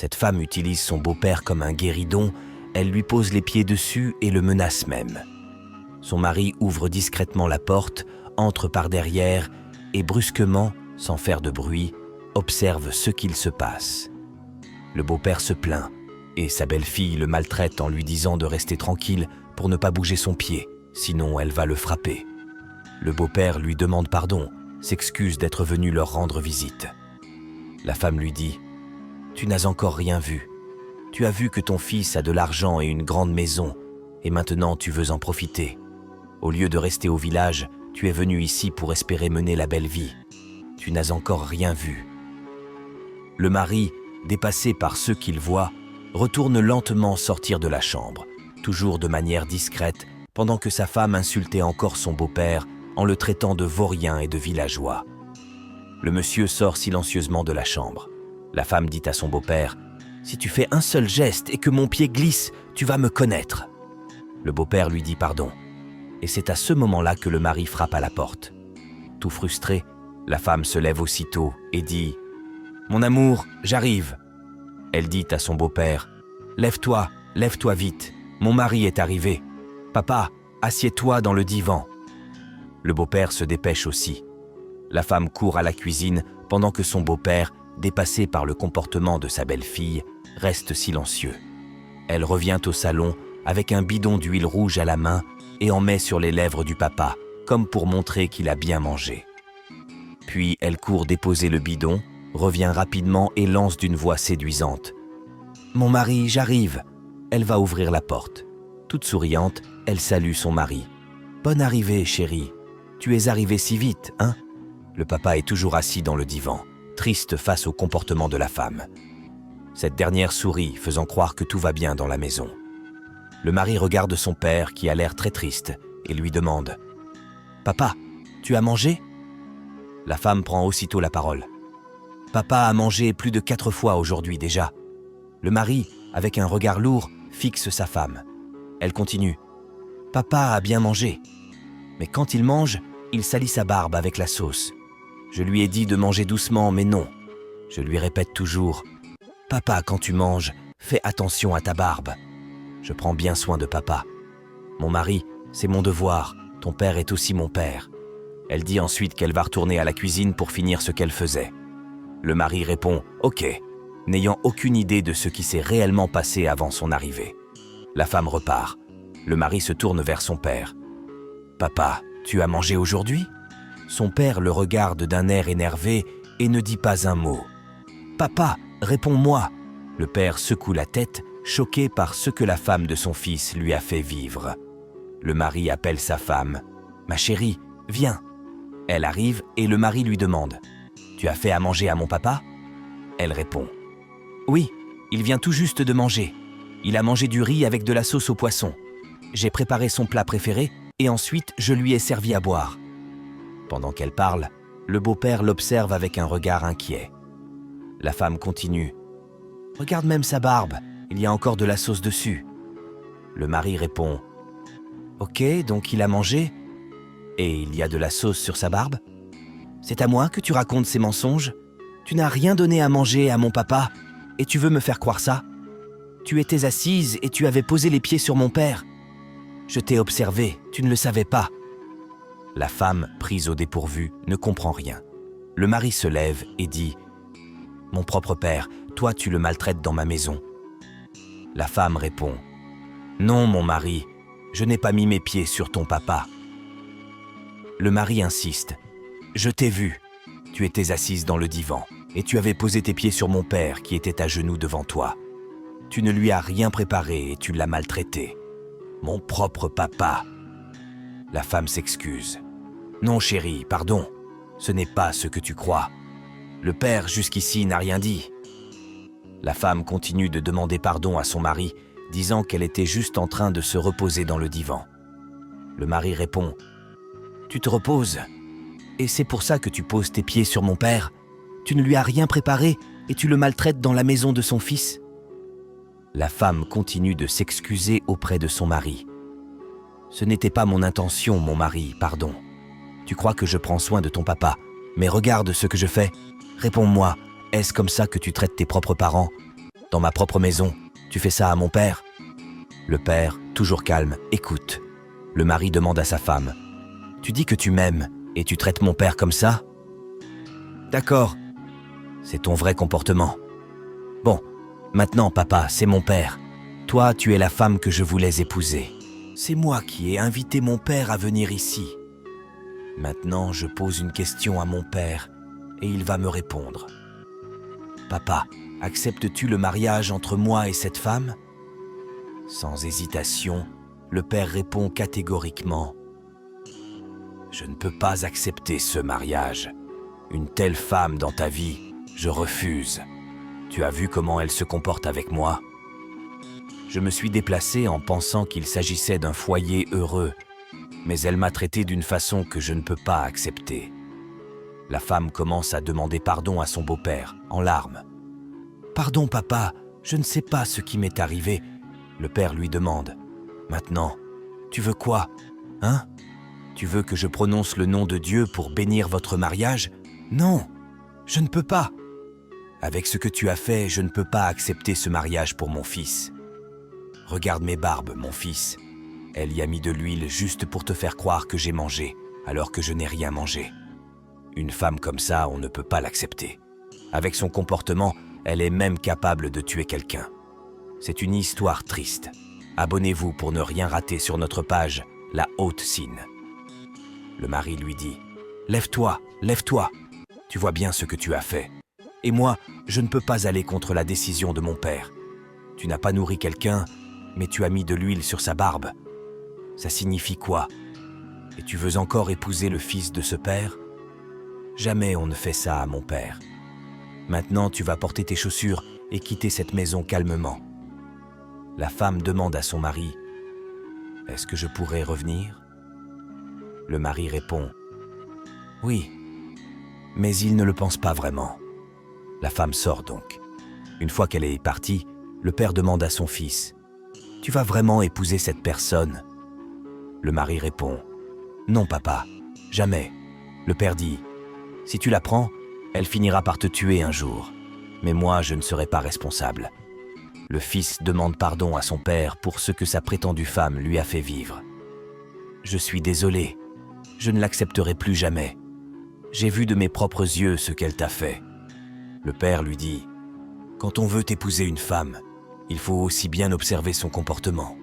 Cette femme utilise son beau-père comme un guéridon, elle lui pose les pieds dessus et le menace même. Son mari ouvre discrètement la porte, entre par derrière et brusquement, sans faire de bruit, observe ce qu'il se passe. Le beau-père se plaint et sa belle-fille le maltraite en lui disant de rester tranquille pour ne pas bouger son pied, sinon elle va le frapper. Le beau-père lui demande pardon, s'excuse d'être venu leur rendre visite. La femme lui dit « Tu n'as encore rien vu. Tu as vu que ton fils a de l'argent et une grande maison, et maintenant tu veux en profiter. Au lieu de rester au village, tu es venu ici pour espérer mener la belle vie. Tu n'as encore rien vu. » Le mari, dépassé par ce qu'il voit, retourne lentement sortir de la chambre, toujours de manière discrète, pendant que sa femme insultait encore son beau-père en le traitant de vaurien et de villageois. Le monsieur sort silencieusement de la chambre. La femme dit à son beau-père « Si tu fais un seul geste et que mon pied glisse, tu vas me connaître. » Le beau-père lui dit pardon. Et c'est à ce moment-là que le mari frappe à la porte. Tout frustré, la femme se lève aussitôt et dit « Mon amour, j'arrive. » Elle dit à son beau-père « Lève-toi, lève-toi vite, mon mari est arrivé. Papa, assieds-toi dans le divan. » Le beau-père se dépêche aussi. La femme court à la cuisine pendant que son beau-père, dépassé par le comportement de sa belle-fille, reste silencieux. Elle revient au salon avec un bidon d'huile rouge à la main et en met sur les lèvres du papa, comme pour montrer qu'il a bien mangé. Puis elle court déposer le bidon, revient rapidement et lance d'une voix séduisante « Mon mari, j'arrive !» Elle va ouvrir la porte. Toute souriante, elle salue son mari. « Bonne arrivée, chérie. Tu es arrivé si vite, hein ?» Le papa est toujours assis dans le divan, triste face au comportement de la femme. Cette dernière sourit, faisant croire que tout va bien dans la maison. Le mari regarde son père, qui a l'air très triste, et lui demande « Papa, tu as mangé ?» La femme prend aussitôt la parole. « Papa a mangé plus de 4 fois aujourd'hui déjà. » Le mari, avec un regard lourd, fixe sa femme. Elle continue. « Papa a bien mangé. Mais quand il mange, il salit sa barbe avec la sauce. Je lui ai dit de manger doucement, mais non. Je lui répète toujours « Papa, quand tu manges, fais attention à ta barbe. » Je prends bien soin de papa. Mon mari, c'est mon devoir. Ton père est aussi mon père. Elle dit ensuite qu'elle va retourner à la cuisine pour finir ce qu'elle faisait. Le mari répond « Ok », n'ayant aucune idée de ce qui s'est réellement passé avant son arrivée. La femme repart. Le mari se tourne vers son père. « Papa, tu as mangé aujourd'hui ?» Son père le regarde d'un air énervé et ne dit pas un mot. « Papa, réponds-moi !» Le père secoue la tête, choqué par ce que la femme de son fils lui a fait vivre. Le mari appelle sa femme. « Ma chérie, viens !» Elle arrive et le mari lui demande « Tu as fait à manger à mon papa ?» Elle répond « Oui, il vient tout juste de manger. Il a mangé du riz avec de la sauce au poisson. J'ai préparé son plat préféré et ensuite je lui ai servi à boire. » Pendant qu'elle parle, le beau-père l'observe avec un regard inquiet. La femme continue. « Regarde même sa barbe, il y a encore de la sauce dessus. » Le mari répond. « Ok, donc il a mangé et il y a de la sauce sur sa barbe? C'est à moi que tu racontes ces mensonges? Tu n'as rien donné à manger à mon papa et tu veux me faire croire ça? Tu étais assise et tu avais posé les pieds sur mon père. Je t'ai observé, tu ne le savais pas. » La femme, prise au dépourvu, ne comprend rien. Le mari se lève et dit « Mon propre père, toi tu le maltraites dans ma maison. » La femme répond « Non, mon mari, je n'ai pas mis mes pieds sur ton papa. » Le mari insiste « Je t'ai vu, tu étais assise dans le divan et tu avais posé tes pieds sur mon père qui était à genoux devant toi. Tu ne lui as rien préparé et tu l'as maltraité. Mon propre papa. » La femme s'excuse. « Non, chérie, pardon, ce n'est pas ce que tu crois. Le père, jusqu'ici, n'a rien dit. » La femme continue de demander pardon à son mari, disant qu'elle était juste en train de se reposer dans le divan. Le mari répond « Tu te reposes, et c'est pour ça que tu poses tes pieds sur mon père. Tu ne lui as rien préparé et tu le maltraites dans la maison de son fils. » La femme continue de s'excuser auprès de son mari. « Ce n'était pas mon intention, mon mari, pardon. Tu crois que je prends soin de ton papa, mais regarde ce que je fais. Réponds-moi, est-ce comme ça que tu traites tes propres parents? Dans ma propre maison, tu fais ça à mon père ?» Le père, toujours calme, écoute. Le mari demande à sa femme. « Tu dis que tu m'aimes et tu traites mon père comme ça ?»« D'accord. C'est ton vrai comportement. Bon, maintenant, papa, c'est mon père. Toi, tu es la femme que je voulais épouser. C'est moi qui ai invité mon père à venir ici. Maintenant, je pose une question à mon père et il va me répondre. Papa, acceptes-tu le mariage entre moi et cette femme ? » Sans hésitation, le père répond catégoriquement. « Je ne peux pas accepter ce mariage. Une telle femme dans ta vie, je refuse. Tu as vu comment elle se comporte avec moi ? Je me suis déplacé en pensant qu'il s'agissait d'un foyer heureux, mais elle m'a traité d'une façon que je ne peux pas accepter. » La femme commence à demander pardon à son beau-père, en larmes. « Pardon, papa, je ne sais pas ce qui m'est arrivé. » Le père lui demande. « Maintenant, tu veux quoi, hein ? Tu veux que je prononce le nom de Dieu pour bénir votre mariage ? Non, je ne peux pas. Avec ce que tu as fait, je ne peux pas accepter ce mariage pour mon fils. Regarde mes barbes, mon fils. Elle y a mis de l'huile juste pour te faire croire que j'ai mangé, alors que je n'ai rien mangé. Une femme comme ça, on ne peut pas l'accepter. Avec son comportement, elle est même capable de tuer quelqu'un. C'est une histoire triste. Abonnez-vous pour ne rien rater sur notre page, La Haute Sine. » Le mari lui dit « Lève-toi, lève-toi. Tu vois bien ce que tu as fait. Et moi, je ne peux pas aller contre la décision de mon père. Tu n'as pas nourri quelqu'un, mais tu as mis de l'huile sur sa barbe. Ça signifie quoi ? Et tu veux encore épouser le fils de ce père ? Jamais on ne fait ça à mon père. Maintenant, tu vas porter tes chaussures et quitter cette maison calmement. » La femme demande à son mari « Est-ce que je pourrais revenir ?» Le mari répond « Oui, mais il ne le pense pas vraiment. » La femme sort donc. Une fois qu'elle est partie, le père demande à son fils « Tu vas vraiment épouser cette personne ?» Le mari répond « Non, papa, jamais. » Le père dit « Si tu la prends, elle finira par te tuer un jour. Mais moi, je ne serai pas responsable. » Le fils demande pardon à son père pour ce que sa prétendue femme lui a fait vivre. « Je suis désolé. Je ne l'accepterai plus jamais. J'ai vu de mes propres yeux ce qu'elle t'a fait. » Le père lui dit « Quand on veut épouser une femme, il faut aussi bien observer son comportement.